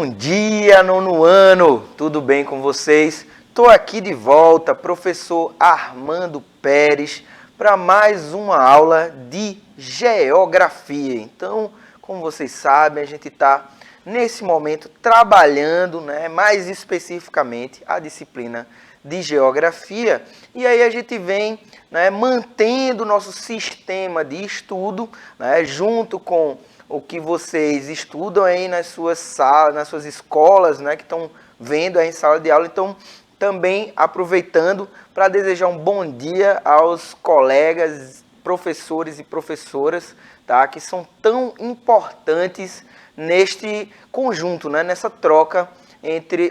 Bom dia, nono ano! Tudo bem com vocês? Estou aqui de volta, professor Armando Pérez, para mais uma aula de geografia. Então, como vocês sabem, a gente está nesse momento trabalhando, mais especificamente a disciplina de geografia, e aí a gente vem mantendo o nosso sistema de estudo junto com o que vocês estudam aí nas suas salas, nas suas escolas, que estão vendo aí em sala de aula. Então, também aproveitando para desejar um bom dia aos colegas, professores e professoras, tá, que são tão importantes neste conjunto, nessa troca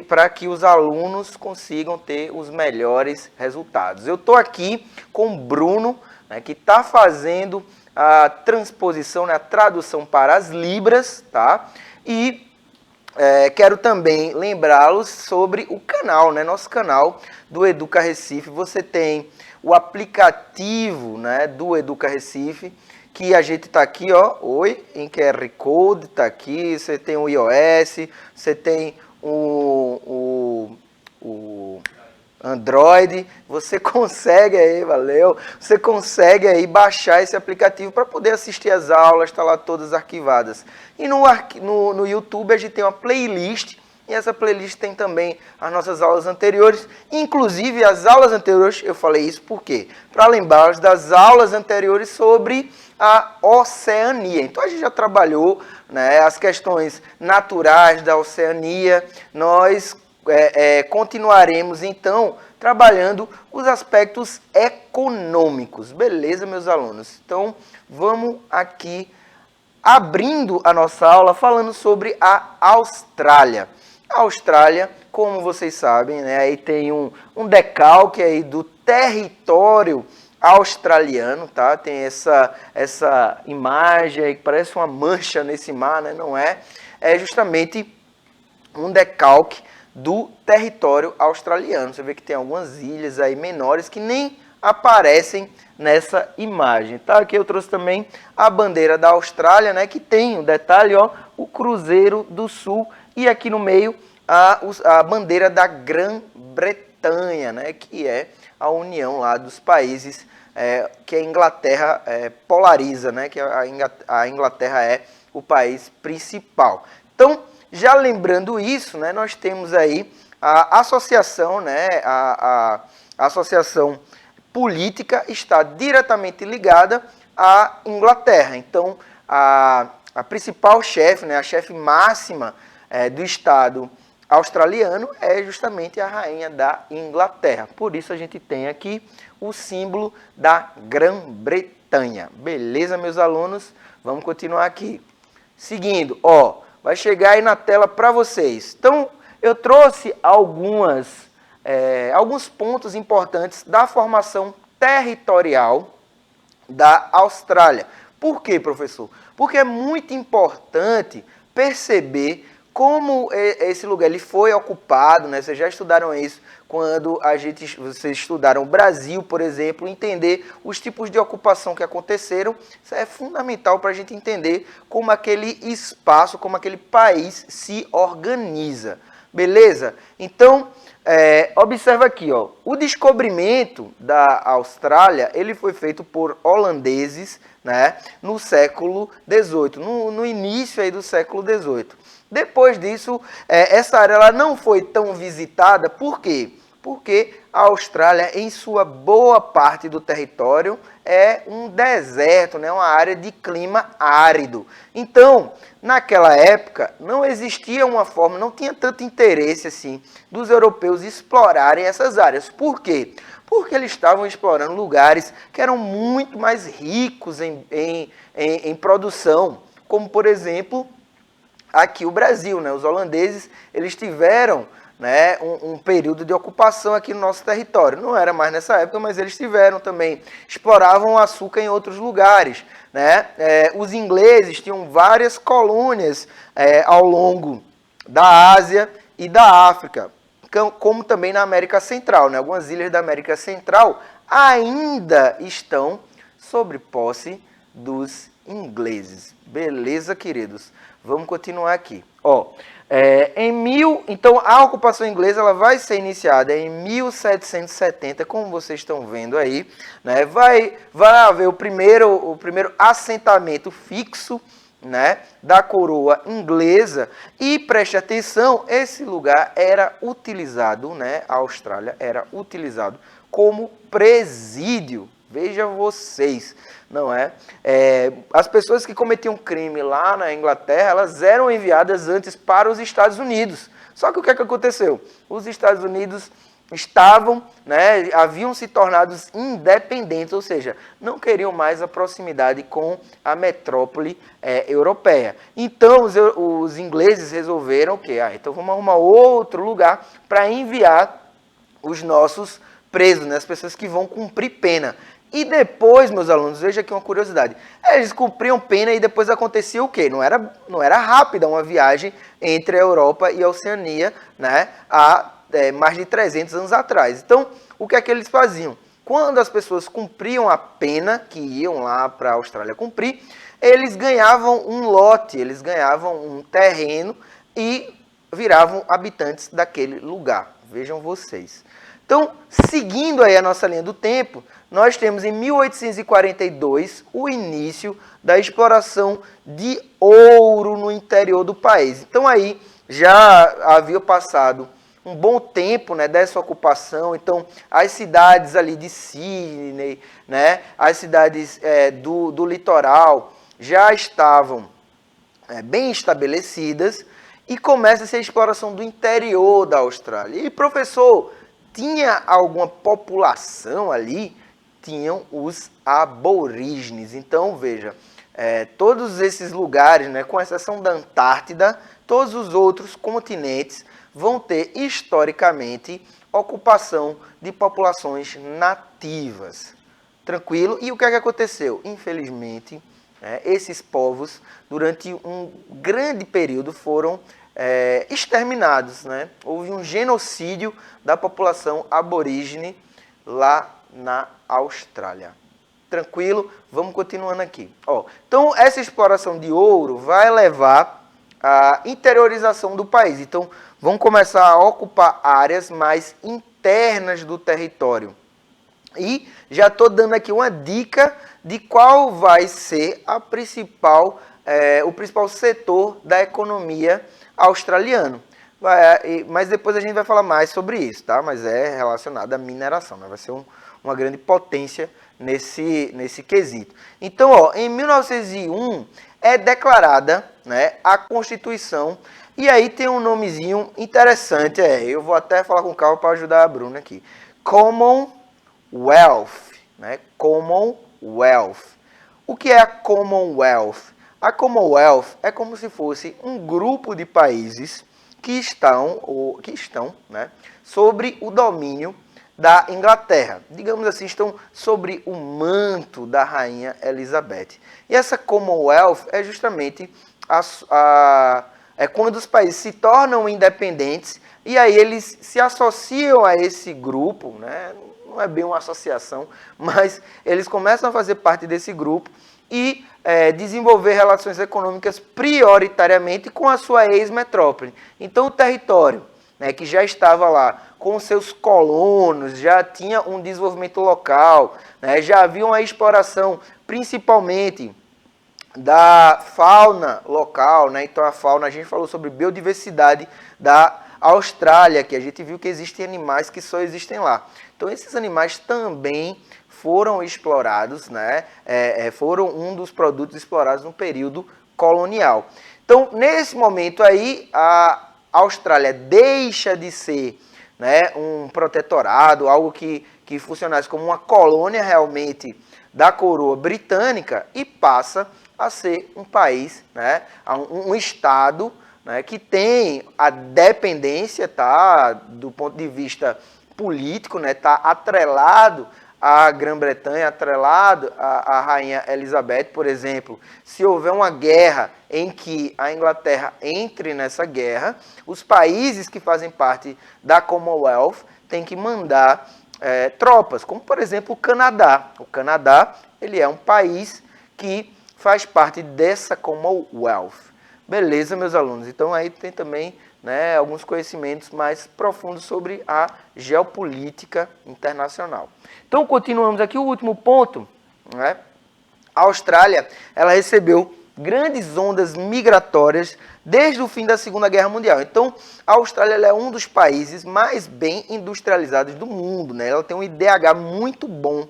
para que os alunos consigam ter os melhores resultados. Eu estou aqui com o Bruno, que está fazendo a transposição, a tradução para as libras, tá? E quero também lembrá-los sobre o canal, nosso canal do Educa Recife. Você tem o aplicativo do Educa Recife, que a gente está aqui, ó, em QR Code, está aqui, você tem o iOS, você tem o Android, você consegue aí, valeu, você consegue aí baixar esse aplicativo para poder assistir as aulas, está lá todas arquivadas. E no YouTube a gente tem uma playlist, e essa playlist tem também as nossas aulas anteriores, inclusive as aulas anteriores, eu falei isso por quê? Para lembrá-los das aulas anteriores sobre a Oceania. Então a gente já trabalhou as questões naturais da Oceania, nós continuaremos então trabalhando os aspectos econômicos, beleza, meus alunos? Então vamos aqui abrindo a nossa aula falando sobre a Austrália. A Austrália, como vocês sabem, aí tem um decalque aí do território australiano, tá? Tem essa imagem aí que parece uma mancha nesse mar, não é? É justamente um decalque do território australiano. Você vê que tem algumas ilhas aí menores que nem aparecem nessa imagem, tá? Aqui eu trouxe também a bandeira da Austrália, que tem um detalhe, ó, o Cruzeiro do Sul, e aqui no meio a bandeira da Grã-Bretanha, que é a união lá dos países que a Inglaterra polariza, que a Inglaterra é o país principal. Então, já lembrando isso, nós temos aí a associação, a associação política está diretamente ligada à Inglaterra. Então, a principal chefe, a chefe máxima do Estado australiano é justamente a rainha da Inglaterra. Por isso a gente tem aqui o símbolo da Grã-Bretanha. Beleza, meus alunos? Vamos continuar aqui. Seguindo, ó, vai chegar aí na tela para vocês. Então, eu trouxe alguns pontos importantes da formação territorial da Austrália. Por quê, professor? Porque é muito importante perceber como esse lugar ele foi ocupado, vocês já estudaram isso quando vocês estudaram o Brasil, por exemplo, entender os tipos de ocupação que aconteceram. Isso é fundamental para a gente entender como aquele espaço, como aquele país se organiza. Beleza? Então, observa aqui, ó, o descobrimento da Austrália ele foi feito por holandeses no século XVIII, no início aí do século XVIII. Depois disso, essa área ela não foi tão visitada, por quê? Porque a Austrália, em sua boa parte do território, é um deserto, uma área de clima árido. Então, naquela época, não existia uma forma, não tinha tanto interesse assim dos europeus explorarem essas áreas. Por quê? Porque eles estavam explorando lugares que eram muito mais ricos em produção, como, por exemplo, aqui o Brasil, os holandeses, eles tiveram um período de ocupação aqui no nosso território. Não era mais nessa época, mas eles tiveram também. Exploravam açúcar em outros lugares. Os ingleses tinham várias colônias ao longo da Ásia e da África, como também na América Central. Algumas ilhas da América Central ainda estão sob posse dos ingleses. Beleza, queridos? Vamos continuar aqui. Ó, então a ocupação inglesa ela vai ser iniciada em 1770, como vocês estão vendo aí, né? Vai haver o primeiro assentamento fixo, né, da coroa inglesa, e preste atenção, esse lugar era utilizado, né, a Austrália era utilizado como presídio. Veja vocês, não é? As pessoas que cometiam crime lá na Inglaterra, elas eram enviadas antes para os Estados Unidos. Só que o que é que aconteceu? Os Estados Unidos estavam, né, haviam se tornado independentes, ou seja, não queriam mais a proximidade com a metrópole europeia. Então, os ingleses resolveram que, então vamos arrumar outro lugar para enviar os nossos presos, né, as pessoas que vão cumprir pena. E depois, meus alunos, veja aqui uma curiosidade, eles cumpriam pena e depois acontecia o quê? Não era rápida uma viagem entre a Europa e a Oceania, né, há mais de 300 anos atrás. Então, o que é que eles faziam? Quando as pessoas cumpriam a pena, que iam lá para a Austrália cumprir, eles ganhavam um lote, eles ganhavam um terreno e viravam habitantes daquele lugar. Vejam vocês. Então, seguindo aí a nossa linha do tempo, nós temos em 1842 o início da exploração de ouro no interior do país. Então aí já havia passado um bom tempo, né, dessa ocupação, então as cidades ali de Sydney, né, as cidades do litoral já estavam bem estabelecidas e começa-se a exploração do interior da Austrália. E professor, tinha alguma população ali? Tinham os aborígenes. Então, veja, todos esses lugares, né, com exceção da Antártida, todos os outros continentes vão ter, historicamente, ocupação de populações nativas. Tranquilo? E o que é que aconteceu? Infelizmente, esses povos, durante um grande período, foram exterminados, né? Houve um genocídio da população aborígene lá na Austrália. Tranquilo? Vamos continuando aqui. Então, essa exploração de ouro vai levar à interiorização do país. Então, vão começar a ocupar áreas mais internas do território. E já estou dando aqui uma dica de qual vai ser o principal setor da economia australiano. Mas depois a gente vai falar mais sobre isso, tá? Mas é relacionado à mineração, né? Vai ser uma grande potência nesse quesito. Então, em 1901 é declarada, né, a Constituição, e aí tem um nomezinho interessante, eu vou até falar com calma para ajudar a Bruna aqui. Commonwealth, né? Commonwealth. O que é a Commonwealth? A Commonwealth é como se fosse um grupo de países que estão, né, sobre o domínio da Inglaterra. Digamos assim, estão sobre o manto da Rainha Elizabeth. E essa Commonwealth é justamente quando os países se tornam independentes e aí eles se associam a esse grupo, né? Não é bem uma associação, mas eles começam a fazer parte desse grupo e desenvolver relações econômicas prioritariamente com a sua ex-metrópole. Então, o território, né, que já estava lá com seus colonos, já tinha um desenvolvimento local, né, já havia uma exploração principalmente da fauna local, né? Então, a fauna, a gente falou sobre biodiversidade da Austrália, que a gente viu que existem animais que só existem lá. Então, esses animais também foram explorados, né? Foram um dos produtos explorados no período colonial. Então, nesse momento aí, a Austrália deixa de ser, né, um protetorado, algo que funcionasse como uma colônia realmente da coroa britânica e passa a ser um país, né, um estado, né, que tem a dependência, tá, do ponto de vista político, né, tá atrelado à Grã-Bretanha, atrelado à Rainha Elizabeth, por exemplo. Se houver uma guerra em que a Inglaterra entre nessa guerra, os países que fazem parte da Commonwealth têm que mandar tropas, como por exemplo o Canadá. O Canadá, ele é um país que faz parte dessa Commonwealth. Beleza, meus alunos? Então aí tem também, né, alguns conhecimentos mais profundos sobre a geopolítica internacional. Então continuamos aqui o último ponto, né? A Austrália, ela recebeu grandes ondas migratórias desde o fim da Segunda Guerra Mundial. Então, a Austrália ela é um dos países mais bem industrializados do mundo, né? Ela tem um IDH muito bom.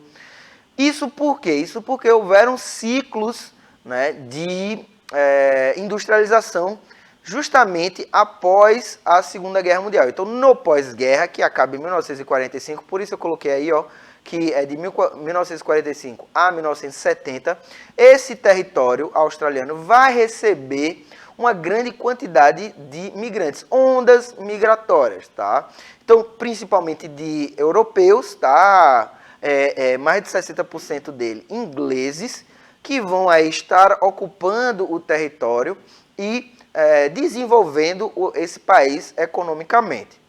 Isso por quê? Isso porque houveram ciclos, né, de industrialização justamente após a Segunda Guerra Mundial. Então, no pós-guerra, que acaba em 1945, por isso eu coloquei aí, ó, que é de 1945 a 1970, esse território australiano vai receber uma grande quantidade de migrantes, ondas migratórias, tá? Então, principalmente de europeus, tá? Mais de 60% dele ingleses, que vão aí estar ocupando o território e desenvolvendo esse país economicamente.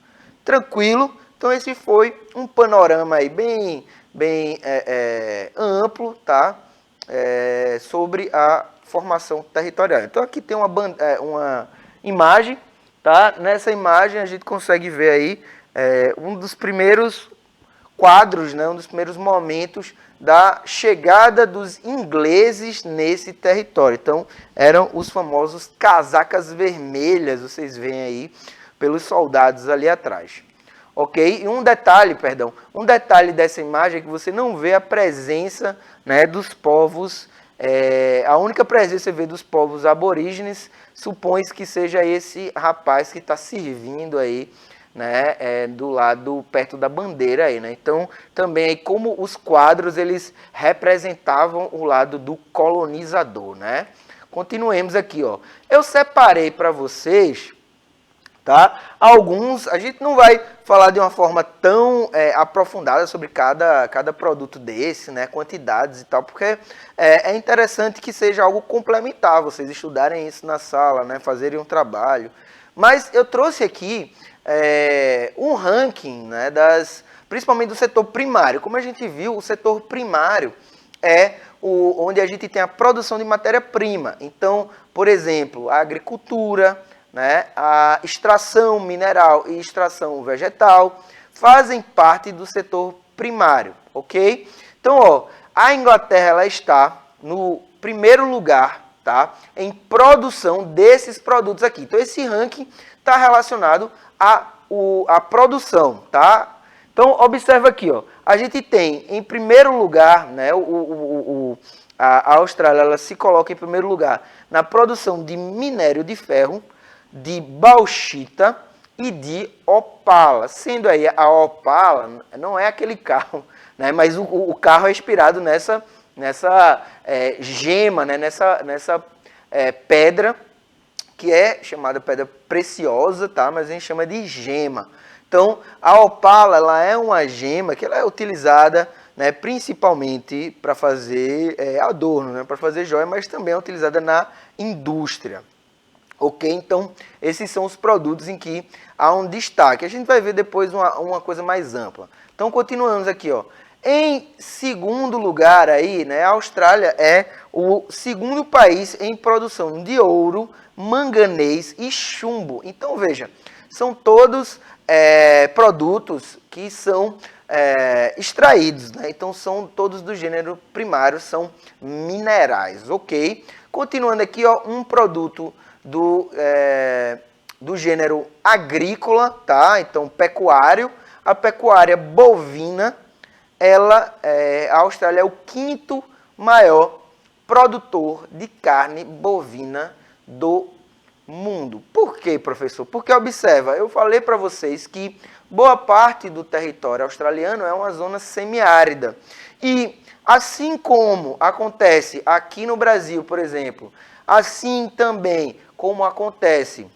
Tranquilo? Então esse foi um panorama aí bem amplo, tá? Sobre a formação territorial. Então aqui tem uma imagem, tá? Nessa imagem a gente consegue ver aí um dos primeiros quadros, né? Um dos primeiros momentos da chegada dos ingleses nesse território. Então eram os famosos casacas vermelhas, vocês veem aí pelos soldados ali atrás. Ok? E um detalhe dessa imagem é que você não vê a presença, né, dos povos, a única presença que você vê dos povos aborígenes, supõe-se que seja esse rapaz que está servindo aí, né, do lado, perto da bandeira aí, né? Então, também aí como os quadros, eles representavam o lado do colonizador, né? Continuemos aqui, ó. Eu separei para vocês, tá? Alguns, a gente não vai falar de uma forma tão aprofundada sobre cada produto desse, né? Quantidades e tal, porque é interessante que seja algo complementar, vocês estudarem isso na sala, né? Fazerem um trabalho. Mas eu trouxe aqui um ranking, né? Principalmente do setor primário. Como a gente viu, o setor primário é onde a gente tem a produção de matéria-prima. Então, por exemplo, a agricultura, né, a extração mineral e extração vegetal fazem parte do setor primário, ok? Então, ó, a Inglaterra ela está no primeiro lugar, tá, em produção desses produtos aqui. Então, esse ranking está relacionado à produção, tá? Então, observa aqui, ó, a gente tem em primeiro lugar, né, a Austrália ela se coloca em primeiro lugar na produção de minério de ferro, de bauxita e de opala. Sendo aí a opala, não é aquele carro, né, mas o carro é inspirado nessa gema, né, nessa pedra, que é chamada pedra preciosa, tá, mas a gente chama de gema. Então, a opala ela é uma gema que ela é utilizada, né, principalmente para fazer adorno, né, para fazer joia, mas também é utilizada na indústria. Ok? Então, esses são os produtos em que há um destaque. A gente vai ver depois uma coisa mais ampla. Então, continuamos aqui, ó. Em segundo lugar aí, né, a Austrália é o segundo país em produção de ouro, manganês e chumbo. Então, veja, são todos produtos que são extraídos, né? Então, são todos do gênero primário, são minerais, ok? Continuando aqui, ó, um produto do gênero agrícola, tá? Então, pecuário. A pecuária bovina, a Austrália é o quinto maior produtor de carne bovina do mundo. Por quê, professor? Porque, observa, eu falei para vocês que boa parte do território australiano é uma zona semiárida. E, assim como acontece aqui no Brasil, por exemplo, assim também como acontece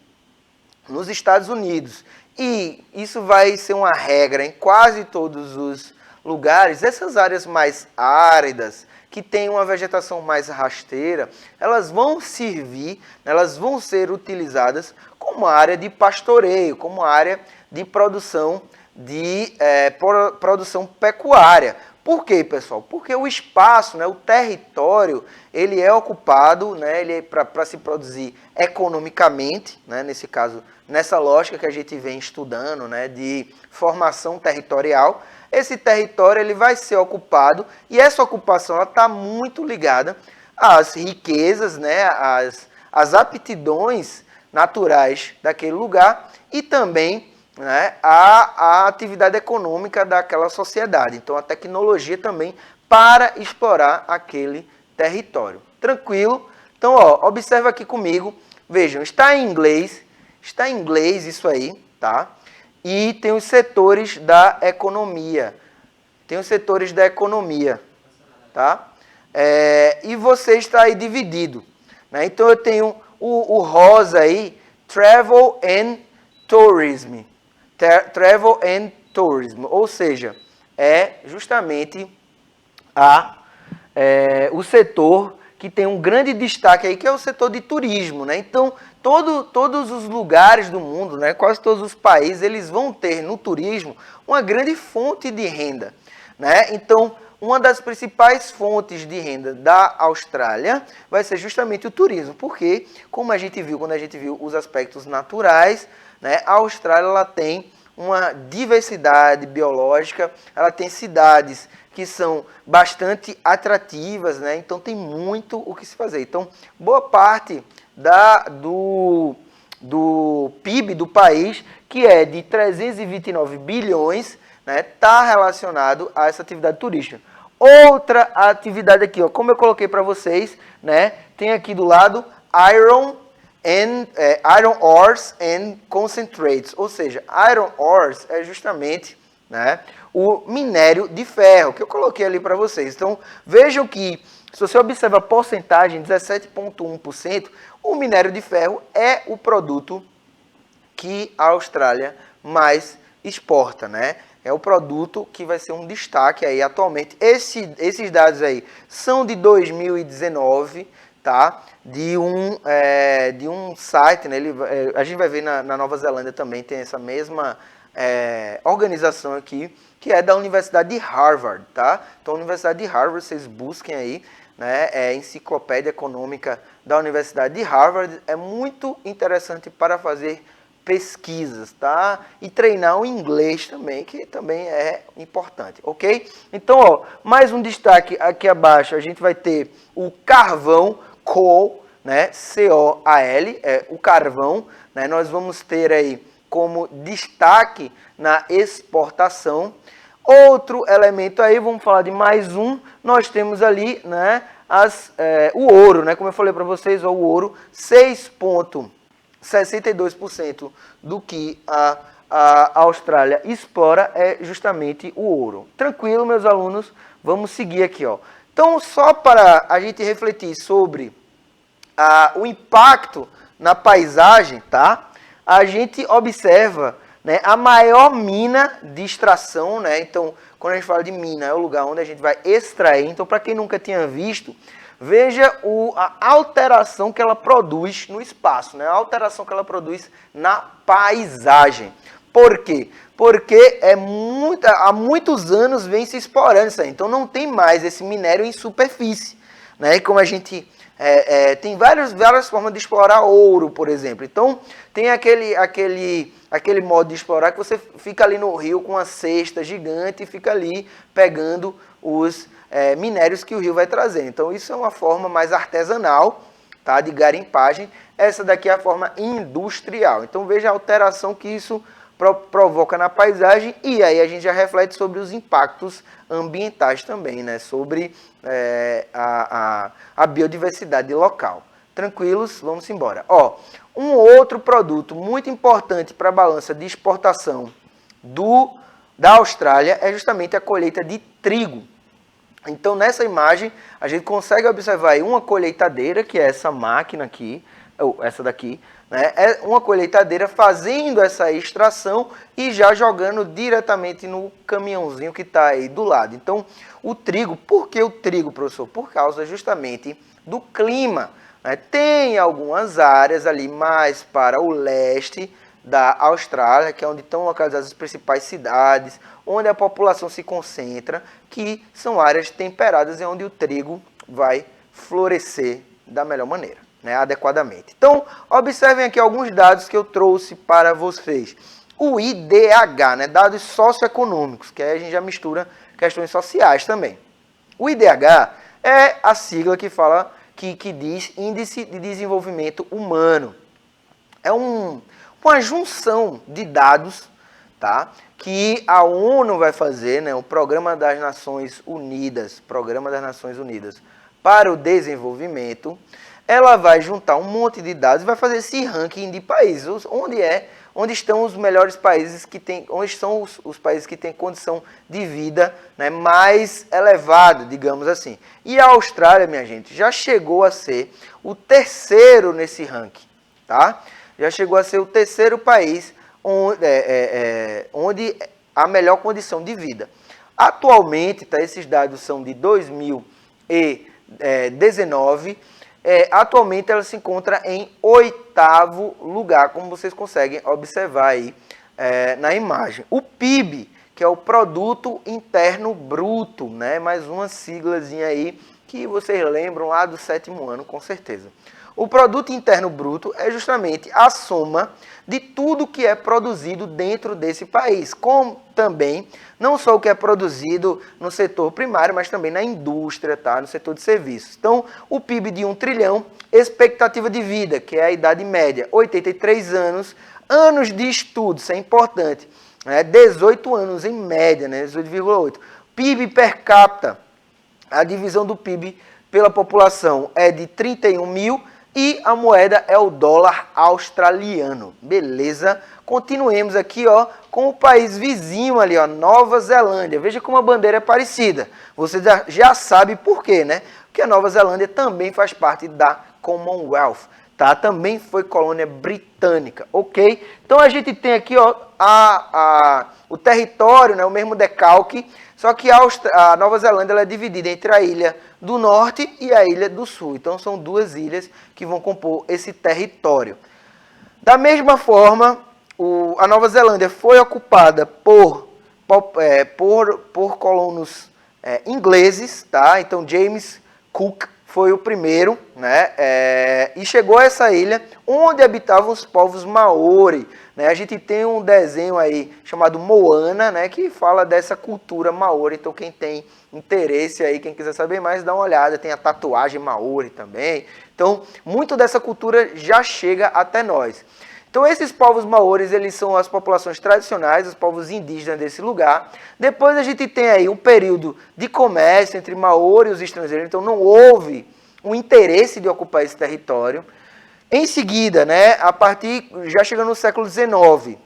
nos Estados Unidos, e isso vai ser uma regra em quase todos os lugares, essas áreas mais áridas, que têm uma vegetação mais rasteira, elas vão servir, elas vão ser utilizadas como área de pastoreio, como área de produção pecuária. Por quê, pessoal? Porque o espaço, né, o território, ele é ocupado, né, ele é para se produzir economicamente, né, nesse caso, nessa lógica que a gente vem estudando, né, de formação territorial. Esse território ele vai ser ocupado e essa ocupação está muito ligada às riquezas, né, às aptidões naturais daquele lugar e também, né, a atividade econômica daquela sociedade. Então, a tecnologia também para explorar aquele território. Tranquilo? Então, ó, observa aqui comigo. Vejam, está em inglês isso aí, tá? E tem os setores da economia. Tá? E você está aí dividido. Né? Então, eu tenho o rosa aí, Travel and Tourism. Travel and Tourism, ou seja, é justamente o setor que tem um grande destaque aí, que é o setor de turismo, né? Então, todos os lugares do mundo, né, quase todos os países, eles vão ter no turismo uma grande fonte de renda, né? Então, uma das principais fontes de renda da Austrália vai ser justamente o turismo, porque, como a gente viu, quando a gente viu os aspectos naturais, né, a Austrália ela tem uma diversidade biológica, ela tem cidades que são bastante atrativas, né? Então tem muito o que se fazer. Então, boa parte do PIB do país, que é de 329 bilhões, né, está relacionado a essa atividade turística. Outra atividade aqui, ó, como eu coloquei para vocês, né, tem aqui do lado iron ores and concentrates, ou seja, iron ores é justamente, né, o minério de ferro, que eu coloquei ali para vocês. Então, vejam que, se você observa a porcentagem, 17,1%, o minério de ferro é o produto que a Austrália mais exporta, né? É o produto que vai ser um destaque aí atualmente. Esses dados aí são de 2019, tá? De um site, né? A gente vai ver na Nova Zelândia também, tem essa mesma organização aqui, que é da Universidade de Harvard, tá? Então, a Universidade de Harvard, vocês busquem aí, né? Enciclopédia Econômica da Universidade de Harvard. É muito interessante para fazer pesquisas, tá? E treinar o inglês também, que também é importante, ok? Então, ó, mais um destaque aqui abaixo, a gente vai ter o carvão, coal, né? C-O-A-L, o carvão, né? Nós vamos ter aí como destaque na exportação. Outro elemento aí, vamos falar de mais um, nós temos ali, né, o ouro, né? Como eu falei para vocês, ó, o ouro, 6,62% do que a Austrália explora é justamente o ouro. Tranquilo, meus alunos? Vamos seguir aqui, ó. Então, só para a gente refletir sobre o impacto na paisagem, tá? A gente observa, né, a maior mina de extração, né? Então, quando a gente fala de mina, é o lugar onde a gente vai extrair. Então, para quem nunca tinha visto, veja a alteração que ela produz no espaço, né? A alteração que ela produz na paisagem. Por quê? Porque há muitos anos vem se explorando isso aí. Então, não tem mais esse minério em superfície, né? E como a gente tem várias formas de explorar ouro, por exemplo. Então, tem aquele modo de explorar que você fica ali no rio com uma cesta gigante e fica ali pegando os minérios que o rio vai trazer. Então, isso é uma forma mais artesanal, tá, de garimpagem. Essa daqui é a forma industrial. Então, veja a alteração que isso provoca na paisagem, e aí a gente já reflete sobre os impactos ambientais também, né? Sobre a biodiversidade local. Tranquilos? Vamos embora. Ó, um outro produto muito importante para a balança de exportação da Austrália é justamente a colheita de trigo. Então, nessa imagem, a gente consegue observar aí uma colheitadeira, que é essa máquina aqui, ou essa daqui, né? É uma colheitadeira fazendo essa extração e já jogando diretamente no caminhãozinho que está aí do lado. Então, o trigo, por que o trigo, professor? Por causa justamente do clima, né? Tem algumas áreas ali mais para o leste, da Austrália, que é onde estão localizadas as principais cidades, onde a população se concentra, que são áreas temperadas e onde o trigo vai florescer da melhor maneira, né, adequadamente. Então, observem aqui alguns dados que eu trouxe para vocês. O IDH, né, dados socioeconômicos, que aí a gente já mistura questões sociais também. O IDH é a sigla que fala, que diz Índice de Desenvolvimento Humano. É uma junção de dados, tá, que a ONU vai fazer, né, o Programa das Nações Unidas para o Desenvolvimento. Ela vai juntar um monte de dados e vai fazer esse ranking de países, onde estão os melhores países onde são os países que têm condição de vida, né, mais elevada, digamos assim. E a Austrália, minha gente, já chegou a ser o terceiro nesse ranking, tá? Já chegou a ser o terceiro país onde há melhor condição de vida. Atualmente, tá, esses dados são de 2019, atualmente ela se encontra em 8º lugar, como vocês conseguem observar aí na imagem. O PIB, que é o Produto Interno Bruto, né? Mais uma siglazinha aí que vocês lembram lá do 7º ano, com certeza. O Produto Interno Bruto é justamente a soma de tudo que é produzido dentro desse país, como também, não só o que é produzido no setor primário, mas também na indústria, tá? No setor de serviços. Então, o PIB de 1 trilhão, expectativa de vida, que é a idade média, 83 anos, anos de estudo, isso é importante, né? 18 anos em média, né? 18,8. PIB per capita, a divisão do PIB pela população é de 31 mil, e a moeda é o dólar australiano, beleza? Continuemos aqui, ó, com o país vizinho ali, ó, Nova Zelândia. Veja como a bandeira é parecida. Você já sabe por quê, né? Porque a Nova Zelândia também faz parte da Commonwealth, tá? Também foi colônia britânica, ok? Então a gente tem aqui, ó, o território, né, o mesmo decalque, só que a Nova Zelândia ela é dividida entre a ilha do norte e a ilha do sul. Então são duas ilhas que vão compor esse território. Da mesma forma, a Nova Zelândia foi ocupada por colonos ingleses, tá? Então James Cook foi o primeiro, né? E chegou a essa ilha onde habitavam os povos Maori, né? A gente tem um desenho aí chamado Moana, né? Que fala dessa cultura Maori. Então quem tem interesse aí, quem quiser saber mais, dá uma olhada. Tem a tatuagem Maori também. Então muito dessa cultura já chega até nós. Então esses povos maoris, eles são as populações tradicionais, os povos indígenas desse lugar. Depois a gente tem aí um período de comércio entre maori e os estrangeiros, então não houve um interesse de ocupar esse território. Em seguida, né, já chegando no século XIX,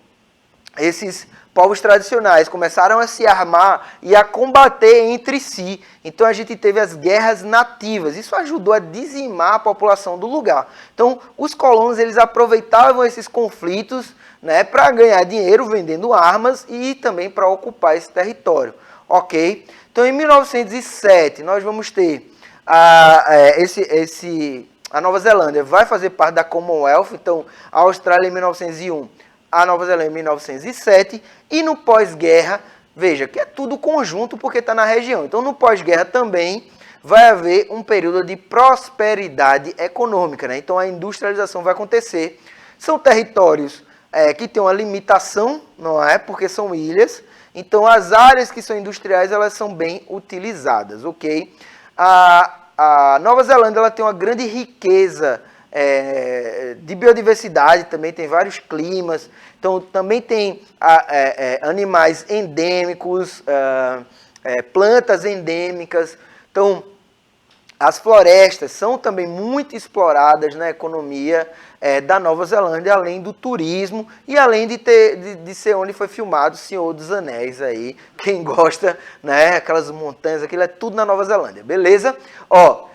esses povos tradicionais começaram a se armar e a combater entre si. Então a gente teve as guerras nativas. Isso ajudou a dizimar a população do lugar. Então os colonos eles aproveitavam esses conflitos, né, para ganhar dinheiro vendendo armas e também para ocupar esse território. Ok? Então em 1907 nós vamos ter a Nova Zelândia vai fazer parte da Commonwealth. Então a Austrália em 1901. A Nova Zelândia em 1907, e no pós-guerra, veja, que é tudo conjunto porque está na região. Então, no pós-guerra também vai haver um período de prosperidade econômica, né? Então, a industrialização vai acontecer. São territórios que têm uma limitação, não é? Porque são ilhas. Então, as áreas que são industriais, elas são bem utilizadas, ok? A Nova Zelândia ela tem uma grande riqueza de biodiversidade, também tem vários climas, então também tem animais endêmicos, plantas endêmicas. Então as florestas são também muito exploradas na economia da Nova Zelândia, além do turismo e além de ser onde foi filmado o Senhor dos Anéis aí. Quem gosta, né, aquelas montanhas, aquilo é tudo na Nova Zelândia, beleza? Ó,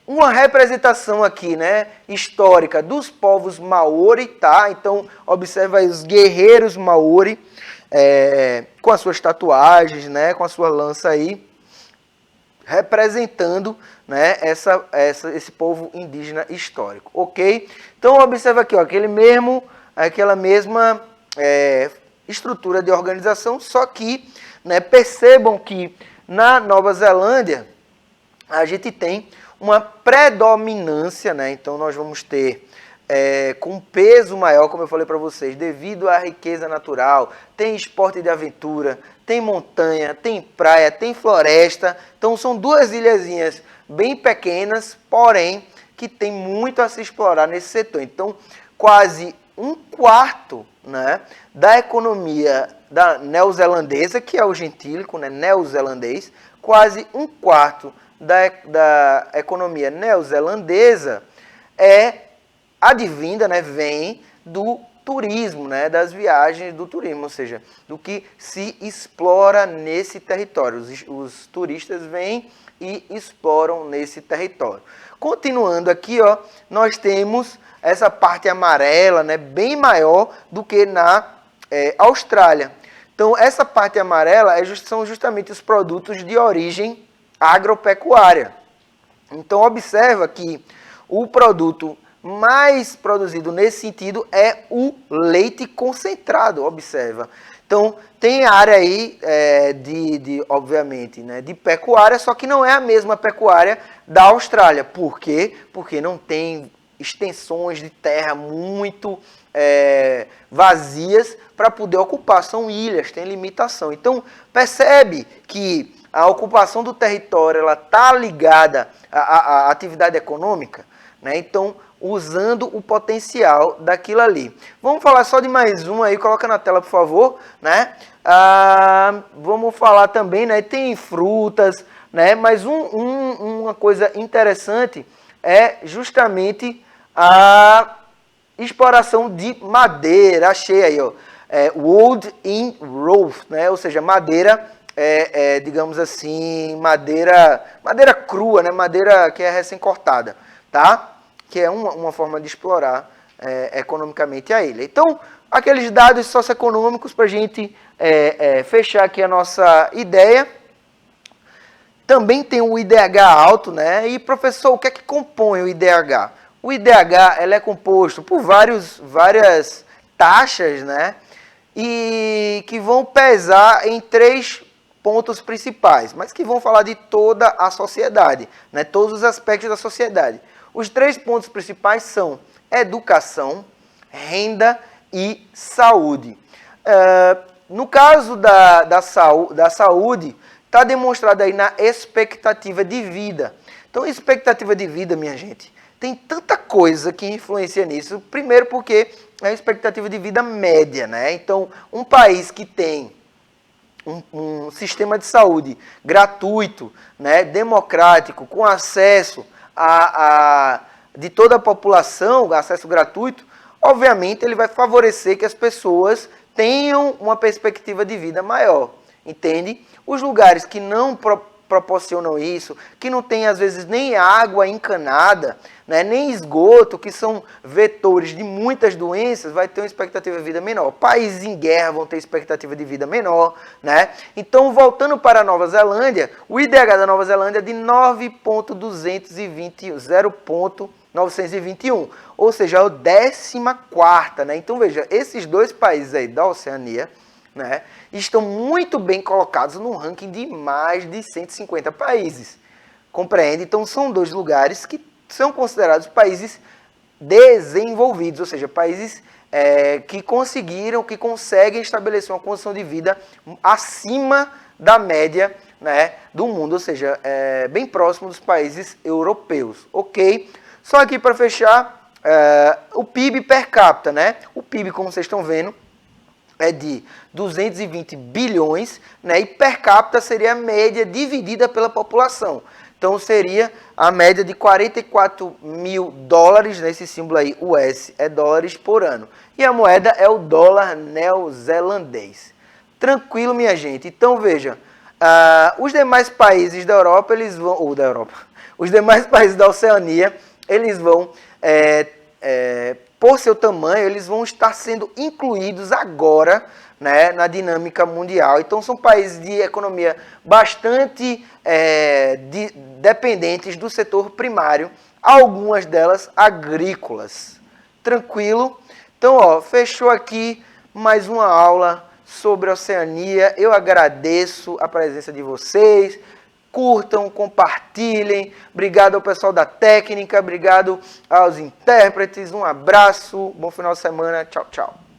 uma representação aqui, né, histórica dos povos Maori, tá? Então, observa aí os guerreiros Maori, com as suas tatuagens, né, com a sua lança aí, representando, né, esse povo indígena histórico, ok? Então, observa aqui, ó, aquele mesmo aquela mesma estrutura de organização, só que, né, percebam que na Nova Zelândia a gente tem uma predominância, né? Então nós vamos ter com peso maior, como eu falei para vocês, devido à riqueza natural, tem esporte de aventura, tem montanha, tem praia, tem floresta. Então são duas ilhazinhas bem pequenas, porém que tem muito a se explorar nesse setor. Então quase um quarto, né, da economia da neozelandesa, que é o gentílico, né, neozelandês, quase um quarto da economia neozelandesa advinda, né, vem do turismo, né, das viagens do turismo, ou seja, do que se explora nesse território. Os turistas vêm e exploram nesse território. Continuando aqui, ó, nós temos essa parte amarela, né, bem maior do que na Austrália. Então, essa parte amarela são justamente os produtos de origem agropecuária. Então, observa que o produto mais produzido nesse sentido é o leite concentrado, observa. Então, tem área aí, obviamente, né, de pecuária, só que não é a mesma pecuária da Austrália. Por quê? Porque não tem extensões de terra muito vazias para poder ocupar. São ilhas, tem limitação. Então, percebe que a ocupação do território está ligada à atividade econômica, né? Então, usando o potencial daquilo ali. Vamos falar só de mais um aí, coloca na tela, por favor, né? Vamos falar também, né? Tem frutas, né? Mas uma coisa interessante é justamente a exploração de madeira. Achei aí, ó, wood in rough, né? Ou seja, madeira, digamos assim, madeira crua, né? Madeira que é recém-cortada, tá? Que é uma forma de explorar economicamente a ilha. Então, aqueles dados socioeconômicos para a gente fechar aqui a nossa ideia. Também tem o IDH alto, né? E, professor, o que é que compõe o IDH? O IDH ele é composto por várias taxas, né? E que vão pesar em 3 pontos principais, mas que vão falar de toda a sociedade, né? Todos os aspectos da sociedade. Os 3 pontos principais são educação, renda e saúde. No caso da saúde, está demonstrado aí na expectativa de vida. Então, expectativa de vida, minha gente, tem tanta coisa que influencia nisso. Primeiro porque é a expectativa de vida média, né? Então, um país que tem um sistema de saúde gratuito, né, democrático, com acesso de toda a população, acesso gratuito, obviamente ele vai favorecer que as pessoas tenham uma perspectiva de vida maior, entende? Os lugares que não proporcionam isso, que não tem às vezes nem água encanada, né, nem esgoto, que são vetores de muitas doenças, vai ter uma expectativa de vida menor. Países em guerra vão ter expectativa de vida menor, né? Então, voltando para a Nova Zelândia, o IDH da Nova Zelândia é de 0.921, ou seja, é a 14ª, né? Então, veja, esses 2 países aí da Oceania, né, estão muito bem colocados no ranking de mais de 150 países. Compreende? Então, são 2 lugares que são considerados países desenvolvidos, ou seja, países que conseguem estabelecer uma condição de vida acima da média, né, do mundo, ou seja, bem próximo dos países europeus, ok? Só aqui para fechar, o PIB per capita, né? O PIB, como vocês estão vendo, é de 220 bilhões, né? E per capita seria a média dividida pela população. Então, seria a média de 44 mil dólares, nesse símbolo aí, US, é dólares por ano. E a moeda é o dólar neozelandês. Tranquilo, minha gente? Então, veja, os demais países da Europa, os demais países da Oceania, eles vão, por seu tamanho, eles vão estar sendo incluídos agora, né, na dinâmica mundial. Então, são países de economia bastante dependentes do setor primário, algumas delas agrícolas. Tranquilo? Então, ó, fechou aqui mais uma aula sobre a Oceania. Eu agradeço a presença de vocês. Curtam, compartilhem. Obrigado ao pessoal da técnica, obrigado aos intérpretes. Um abraço, bom final de semana. Tchau, tchau.